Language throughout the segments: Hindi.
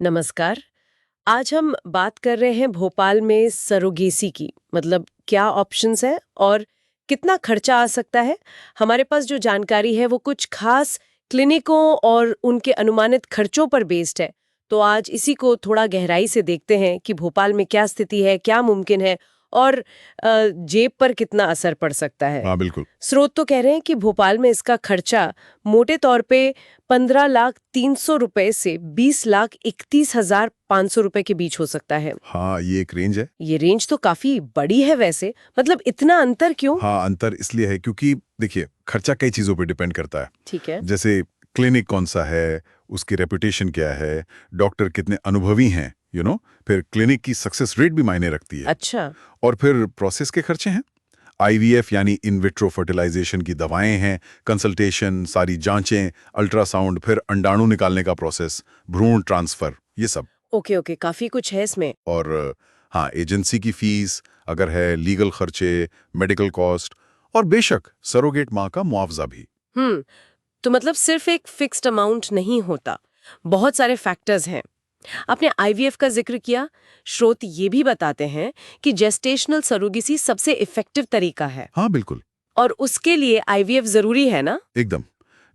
नमस्कार। आज हम बात कर रहे हैं भोपाल में सरोगेसी की। मतलब क्या ऑप्शंस हैं और कितना खर्चा आ सकता है। हमारे पास जो जानकारी है वो कुछ खास क्लिनिकों और उनके अनुमानित खर्चों पर बेस्ड है। तो आज इसी को थोड़ा गहराई से देखते हैं कि भोपाल में क्या स्थिति है, क्या मुमकिन है और जेब पर कितना असर पड़ सकता है। हाँ बिल्कुल। स्रोत तो कह रहे हैं कि भोपाल में इसका खर्चा मोटे तौर पे 15,300,000 से 20,31,500 रुपए के बीच हो सकता है। हाँ ये एक रेंज है। ये रेंज तो काफी बड़ी है वैसे। मतलब इतना अंतर क्यों? हाँ अंतर इसलिए है क्योंकि देखिए खर्चा कई चीज़ों पे डिपेंड करता है। ठीक है। जैसे क्लिनिक कौन सा है, उसकी रेपुटेशन क्या है, डॉक्टर कितने अनुभवी हैं, फिर क्लिनिक की सक्सेस रेट भी मायने रखती है। अच्छा। और फिर प्रोसेस के खर्चे हैं। आईवीएफ यानी इन विट्रो फर्टिलाइजेशन की दवाएं हैं, कंसल्टेशन, सारी जांचें, अल्ट्रासाउंड, फिर अंडाणु निकालने का प्रोसेस, भ्रूण ट्रांसफर, ये सब। ओके ओके, काफी कुछ है इसमें। और हाँ एजेंसी की फीस अगर है, लीगल खर्चे, मेडिकल कॉस्ट और बेशक सरोगेट माँ का मुआवजा भी। तो मतलब सिर्फ एक फिक्स्ड अमाउंट नहीं होता, बहुत सारे फैक्टर्स हैं। आपने आईवीएफ का जिक्र किया। स्रोत ये भी बताते हैं कि जेस्टेशनल सरोगेसी सबसे इफेक्टिव तरीका है हाँ बिल्कुल। और उसके लिए आईवीएफ जरूरी है ना? एकदम।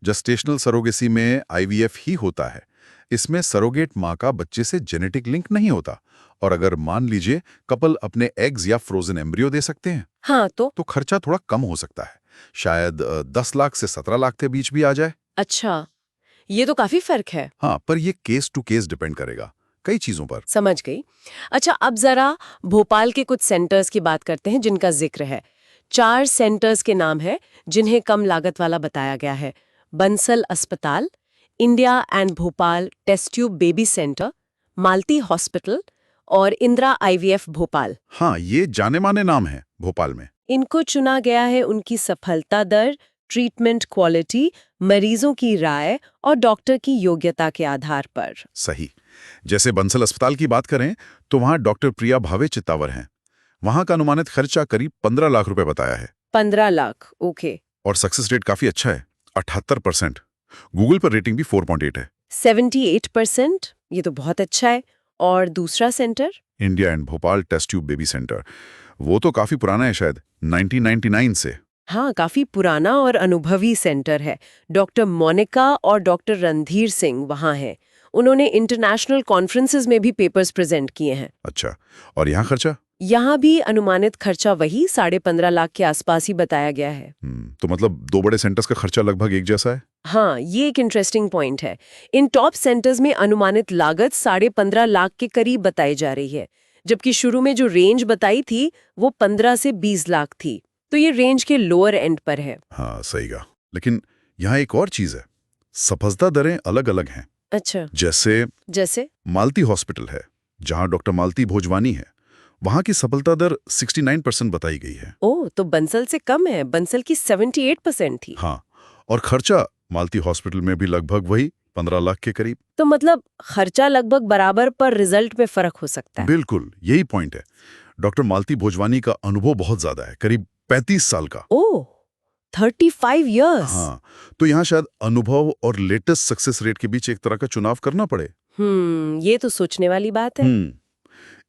जेस्टेशनल सरोगेसी में आईवीएफ ही होता है। इसमें सरोगेट माँ का बच्चे से जेनेटिक लिंक नहीं होता। और अगर मान लीजिए कपल अपने एग्स या फ्रोजन एम्ब्रियो दे सकते हैं, हाँ तो खर्चा थोड़ा कम हो सकता है। शायद 10 लाख से 17 लाख के बीच भी आ जाए। अच्छा, ये तो काफी फर्क है। हाँ पर ये केस टू केस डिपेंड करेगा कई चीजों पर। समझ गई। अच्छा, अब जरा भोपाल के कुछ सेंटर्स की बात करते हैं जिनका जिक्र है। 4 सेंटर्स के नाम है जिन्हें कम लागत वाला बताया गया है। बंसल अस्पताल, India and Bhopal test tube baby centre, Malti hospital और इंदिरा आईवीएफ भोपाल। हाँ ये जाने माने नाम है भोपाल में। इनको चुना गया है उनकी सफलता दर, ट्रीटमेंट क्वालिटी, मरीजों की राय और डॉक्टर की योग्यता के आधार पर। सही। जैसे बंसल अस्पताल की बात करें तो वहाँ डॉक्टर प्रिया भावे चित्तावर हैं। वहाँ का अनुमानित खर्चा करीब 15 लाख रुपए बताया है। 15 लाख, ओके। और सक्सेस रेट काफी अच्छा है, 78%। गूगल पर रेटिंग भी 4.8 है। 78%, ये तो बहुत अच्छा है। और दूसरा centre? India and Bhopal test tube baby centre, वो तो काफी पुराना है, शायद 1999 से। हाँ, काफी पुराना और अनुभवी सेंटर है। डॉक्टर मोनिका और डॉक्टर रणधीर सिंह वहाँ हैं। उन्होंने इंटरनेशनल कॉन्फ्रेंसेस में भी पेपर्स प्रेजेंट किए हैं। अच्छा, और यहाँ खर्चा? यहाँ भी अनुमानित खर्चा वही 15.5 लाख के आसपास ही बताया गया है। तो मतलब दो बड़े सेंटर्स का खर्चा लगभग एक जैसा है। हाँ, ये एक इंटरेस्टिंग पॉइंट है। इन टॉप सेंटर्स में अनुमानित लागत 15.5 लाख के करीब बताई जा रही है, जबकि शुरू में जो रेंज बताई थी वो 15 से 20 लाख थी। तो ये रेंज के लोअर एंड पर है। हाँ सही कहा। लेकिन यहाँ एक और चीज है, सफलता दरें अलग अलग हैं। अच्छा, जैसे मालती हॉस्पिटल है, जहाँ डॉक्टर मालती भोजवानी है, वहाँ की सफलता दर 69% बताई गई है। ओह, तो बंसल से कम है। बंसल की 78% थी। हाँ, और खर्चा मालती हॉस्पिटल में भी लगभग वही 15 लाख के करीब। तो मतलब खर्चा लगभग बराबर पर रिजल्ट में फर्क हो सकता है। बिल्कुल यही पॉइंट है। डॉक्टर मालती भोजवानी का अनुभव बहुत ज्यादा है, करीब 35 साल का। ओह, 35 इयर्स। हाँ, तो यहाँ शायद अनुभव और लेटेस्ट सक्सेस रेट के बीच एक तरह का चुनाव करना पड़े। ये तो सोचने वाली बात है।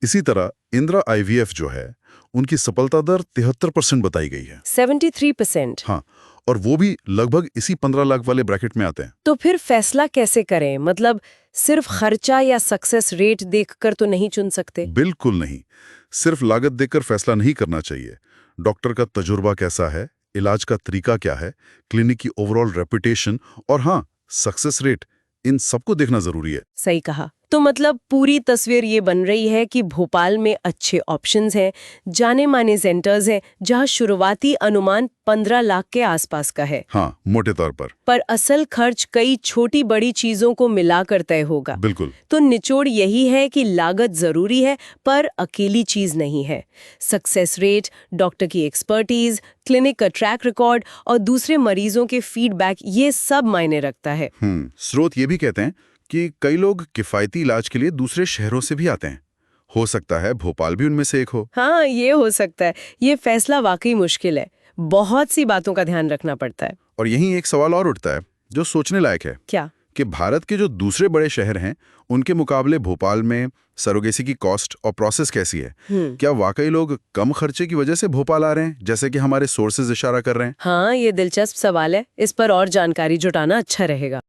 इसी तरह इंदिरा आईवीएफ जो है, उनकी सफलता दर 73% बताई गई है। 73%। हाँ, और वो भी लगभग इसी 15 लाख वाले ब्रैकेट में आते हैं। तो फिर फैसला कैसे करें? मतलब सिर्फ खर्चा या सक्सेस रेट देखकर तो नहीं चुन सकते। बिल्कुल नहीं, सिर्फ लागत देखकर फैसला नहीं करना चाहिए। डॉक्टर का तजुर्बा कैसा है, इलाज का तरीका क्या है, क्लिनिक की ओवरऑल रेपुटेशन और हाँ सक्सेस रेट, इन सबको देखना जरूरी है। सही कहा। तो मतलब पूरी तस्वीर ये बन रही है कि भोपाल में अच्छे ऑप्शंस हैं, जाने माने सेंटर्स हैं, जहां शुरुआती अनुमान 15 लाख के आसपास का है। हाँ मोटे तौर पर असल खर्च कई छोटी बड़ी चीजों को मिलाकर तय होगा। बिल्कुल। तो निचोड़ यही है कि लागत जरूरी है पर अकेली चीज नहीं है। सक्सेस रेट, डॉक्टर की एक्सपर्टीज, क्लिनिक का ट्रैक रिकॉर्ड और दूसरे मरीजों के फीडबैक, ये सब मायने रखता है। स्रोत ये भी कहते हैं कि कई लोग किफायती इलाज के लिए दूसरे शहरों से भी आते हैं। हो सकता है भोपाल भी उनमें से एक हो। हाँ, ये हो सकता है। ये फैसला वाकई मुश्किल है। बहुत सी बातों का ध्यान रखना पड़ता है। और यहीं एक सवाल और उठता है जो सोचने लायक है। क्या? कि भारत के जो दूसरे बड़े शहर हैं उनके मुकाबले भोपाल में सरोगेसी की कॉस्ट और प्रोसेस कैसी है? क्या वाकई लोग कम खर्चे की वजह से भोपाल आ रहे हैं, जैसे कि हमारे सोर्सेज इशारा कर रहे हैं? हाँ, ये दिलचस्प सवाल है। इस पर और जानकारी जुटाना अच्छा रहेगा।